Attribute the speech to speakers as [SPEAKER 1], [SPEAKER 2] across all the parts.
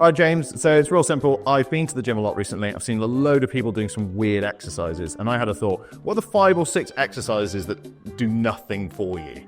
[SPEAKER 1] All right, James, so it's real simple. I've been to the gym a lot recently. I've seen a load of people doing some weird exercises, and I had a thought, what are the 5 or 6 exercises that do nothing for you?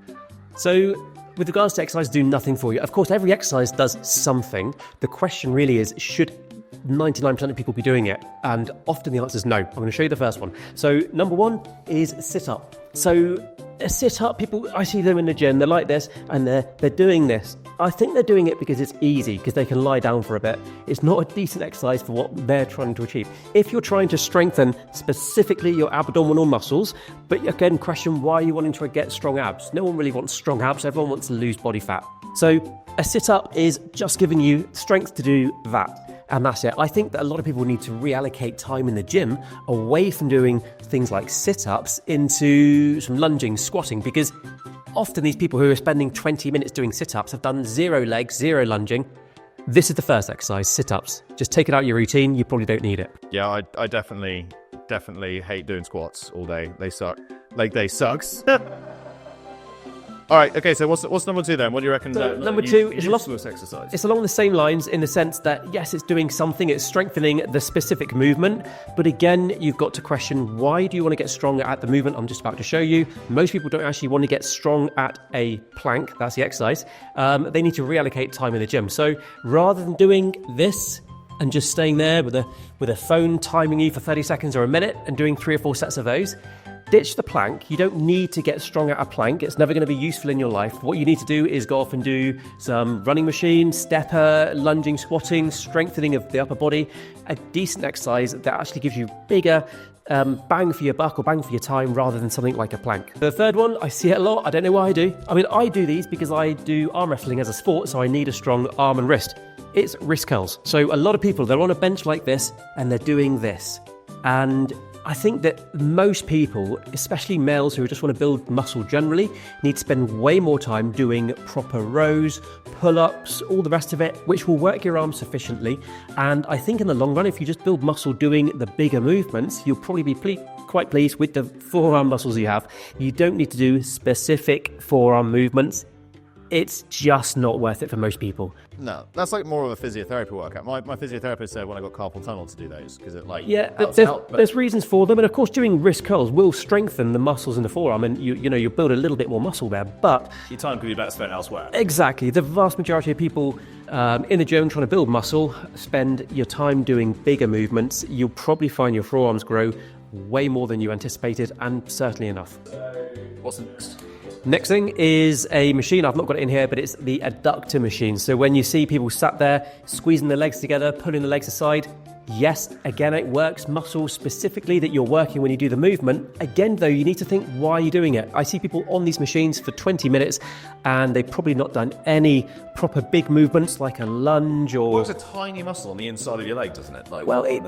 [SPEAKER 2] So, with regards to exercise do nothing for you, of course, every exercise does something. The question really is, should 99% of people be doing it? And often the answer is no. I'm going to show you the first one. So, number 1 is sit-up. So, a sit-up, people, I see them in the gym, they're like this, and they're doing this. I think they're doing it because it's easy, because they can lie down for a bit. It's not a decent exercise for what they're trying to achieve. If you're trying to strengthen specifically your abdominal muscles, but again, question why are you wanting to get strong abs? No one really wants strong abs, everyone wants to lose body fat. So a sit-up is just giving you strength to do that. And that's it. I think that a lot of people need to reallocate time in the gym away from doing things like sit-ups into some lunging, squatting, because often these people who are spending 20 minutes doing sit-ups have done 0 legs, 0 lunging. This is the first exercise, sit-ups. Just take it out of your routine. You probably don't need it.
[SPEAKER 1] Yeah, I definitely hate doing squats all day. They suck. Like, they sucks. All right, okay, so what's number 2 then? What do you reckon?
[SPEAKER 2] So number 2 is
[SPEAKER 1] useless exercise.
[SPEAKER 2] It's along the same lines in the sense that, yes, it's doing something, it's strengthening the specific movement, but again, you've got to question, why do you want to get stronger at the movement I'm just about to show you? Most people don't actually want to get strong at a plank, that's the exercise. They need to reallocate time in the gym. So rather than doing this and just staying there with a phone timing you for 30 seconds or a minute and doing 3 or 4 sets of those, ditch the plank. You don't need to get strong at a plank. It's never going to be useful in your life. What you need to do is go off and do some running machine, stepper, lunging, squatting, strengthening of the upper body, a decent exercise that actually gives you bigger bang for your buck or bang for your time rather than something like a plank. The third one, I see it a lot. I don't know why I do. I mean, I do these because I do arm wrestling as a sport, so I need a strong arm and wrist. It's wrist curls. So a lot of people, they're on a bench like this and they're doing this. And I think that most people, especially males who just want to build muscle generally, need to spend way more time doing proper rows, pull-ups, all the rest of it, which will work your arms sufficiently. And I think in the long run, if you just build muscle doing the bigger movements, you'll probably be quite pleased with the forearm muscles you have. You don't need to do specific forearm movements. It's just not worth it for most people.
[SPEAKER 1] No, that's like more of a physiotherapy workout. My physiotherapist said when I got carpal tunnel to do those because it like
[SPEAKER 2] there's reasons for them, and of course doing wrist curls will strengthen the muscles in the forearm, and you build a little bit more muscle there. But
[SPEAKER 1] your time could be better spent elsewhere.
[SPEAKER 2] Exactly, the vast majority of people in the gym trying to build muscle spend your time doing bigger movements. You'll probably find your forearms grow way more than you anticipated, and certainly enough.
[SPEAKER 1] What's next?
[SPEAKER 2] Next thing is a machine. I've not got it in here, but it's the adductor machine. So when you see people sat there, squeezing the legs together, pulling the legs aside, yes, again, it works muscles specifically that you're working when you do the movement. Again, though, you need to think, why are you doing it? I see people on these machines for 20 minutes and they've probably not done any proper big movements like a lunge or...
[SPEAKER 1] Well, it's a tiny muscle on the inside of your leg, doesn't it?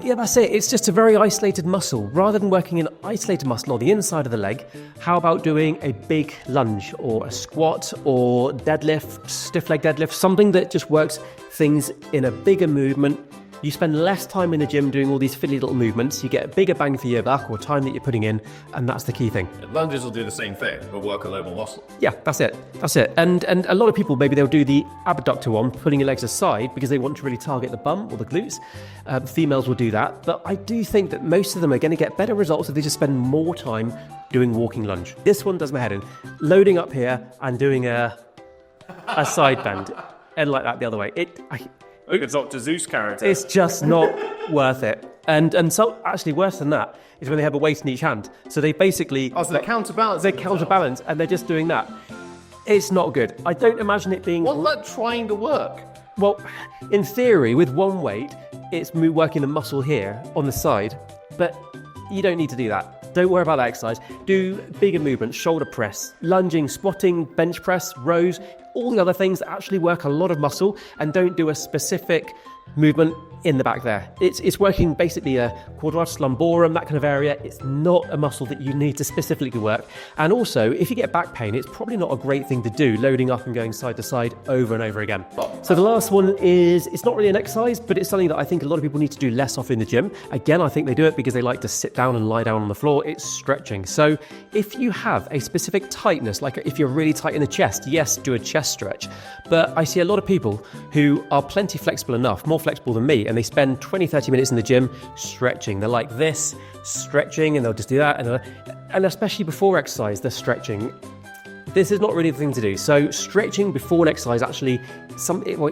[SPEAKER 2] Yeah, that's it. It's just a very isolated muscle. Rather than working an isolated muscle on the inside of the leg, how about doing a big lunge or a squat or deadlift, stiff leg deadlift, something that just works things in a bigger movement. You spend less time in the gym doing all these fiddly little movements. You get a bigger bang for your buck or time that you're putting in, and that's the key thing.
[SPEAKER 1] Lunges will do the same thing, but work a load more muscle.
[SPEAKER 2] Yeah, that's it. And a lot of people, maybe they'll do the abductor one, putting your legs aside because they want to really target the bum or the glutes. Females will do that. But I do think that most of them are going to get better results if they just spend more time doing walking lunge. This one does my head in. Loading up here and doing a side bend and like that the other way.
[SPEAKER 1] Look, it's Dr. Zeus character.
[SPEAKER 2] It's just not worth it. And so actually worse than that is when they have a weight in each hand. So they basically...
[SPEAKER 1] Oh, so they counterbalance.
[SPEAKER 2] They counterbalance and they're just doing that. It's not good. I don't imagine it being...
[SPEAKER 1] What's that trying to work?
[SPEAKER 2] Well, in theory, with one weight, it's working the muscle here on the side, but you don't need to do that. Don't worry about that exercise. Do bigger movements, shoulder press, lunging, squatting, bench press, rows, all the other things that actually work a lot of muscle, and don't do a specific movement in the back there. It's working basically a quadratus lumborum, that kind of area. It's not a muscle that you need to specifically work. And also, if you get back pain, it's probably not a great thing to do, loading up and going side to side over and over again. So the last one is, it's not really an exercise, but it's something that I think a lot of people need to do less of in the gym. Again, I think they do it because they like to sit down and lie down on the floor. It's stretching. So if you have a specific tightness, like if you're really tight in the chest, yes, do a chest less stretch. But I see a lot of people who are plenty flexible enough, more flexible than me, and they spend 20, 30 minutes in the gym stretching. They're like this, stretching, and they'll just do that. And especially before exercise, they're stretching. This is not really the thing to do. So stretching before an exercise actually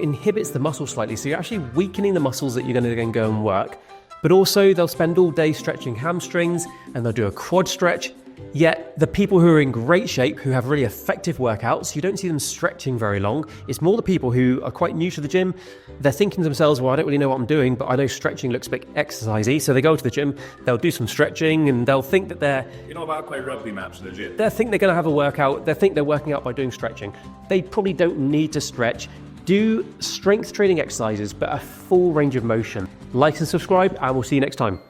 [SPEAKER 2] inhibits the muscle slightly. So you're actually weakening the muscles that you're going to then go and work. But also they'll spend all day stretching hamstrings and they'll do a quad stretch. Yet the people who are in great shape, who have really effective workouts, you don't see them stretching very long. It's more the people who are quite new to the gym. They're thinking to themselves, well, I don't really know what I'm doing, but I know stretching looks a bit exercisey. So they go to the gym, they'll do some stretching and they'll think that they're...
[SPEAKER 1] You're not about to play rugby match in the gym.
[SPEAKER 2] They think they're going to have a workout. They think they're working out by doing stretching. They probably don't need to stretch. Do strength training exercises, but a full range of motion. Like and subscribe, and we'll see you next time.